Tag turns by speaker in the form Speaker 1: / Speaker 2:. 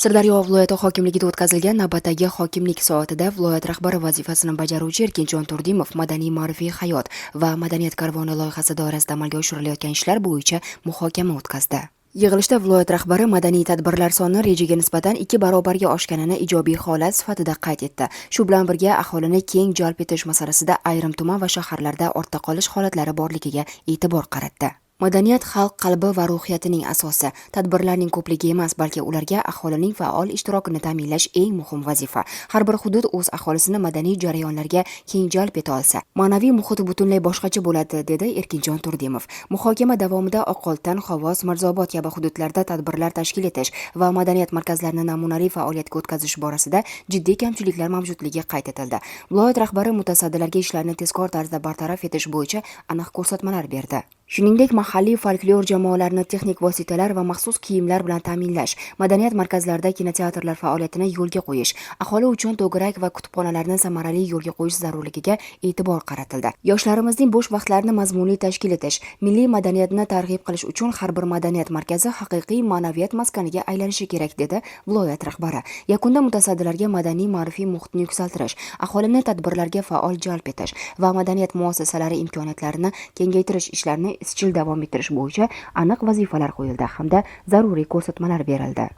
Speaker 1: Sirdaryo viloyati hokimligida o'tkazilgan navbatdagi hokimlik soatida viloyat rahbari vazifasini bajaruvchi Erkinjon Turdimov madaniy ma'rifiy hayot va madaniyat karvoni loyihasi doirasida amalga oshirilayotgan ishlar bo'yicha muhokama o'tkazdi. Yig'ilishda viloyat rahbari madaniy tadbirlar soni rejaga nisbatan 2 barobarga oshganini ijobiy holat sifatida qayd etdi. Shu bilan birga aholini keng jalb etish masalasida ayrim tuman va shaharlarda ortda qolish holatlari borligiga e'tibor qaratdi. Madaniyat xalq qalbi va ruhiyatining asosi. Tadbirlarning ko'pligi emas, balki ularga aholining faol ishtirokini ta'minlash eng muhim vazifa. Har bir hudud o'z aholisini madaniy jarayonlarga keng jalb eta olsa, ma'naviy muhit butunlay boshqacha bo'ladi, dedi Erkinjon Turdimov. Muhokama davomida Oqoltin, Xovos, Mirzobod kabi hududlarda tadbirlar tashkil etish va madaniyat markazlarini namunali faoliyatga o'tkazish borasida jiddiy kamchiliklar mavjudligi qayd etildi. Viloyat rahbari mutasaddilarga ishlarni tezkor tarzda bartaraf etish bo'yicha aniq ko'rsatmalar berdi. Shuningdek, mahalliy folklor jamoalarini texnik vositalar va maxsus kiyimlar bilan ta'minlash, madaniyat markazlarida kinoteatrlar faoliyatini yo'lga qo'yish, aholi uchun to'garak va kutubxonalarni samarali yo'lga qo'yish zarurligiga e'tibor qaratildi. Yoshlarimizning bo'sh vaqtlarini mazmunli tashkil etish, milliy madaniyatni targ'ib qilish uchun har bir madaniyat markazi haqiqiy ma'naviyat maskaniga aylanishi kerak, dedi viloyat rahbari. Yakunda mutasaddilarga madaniy ma'rifiy muhitni yuksaltirish, aholini tadbirlarga faol jalb etish va madaniyat muassasalari imkoniyatlarini kengaytirish ishlarini izchil davom ettirish bo'yicha aniq vazifalar qo'yildi hamda zaruriy ko'rsatmalar berildi.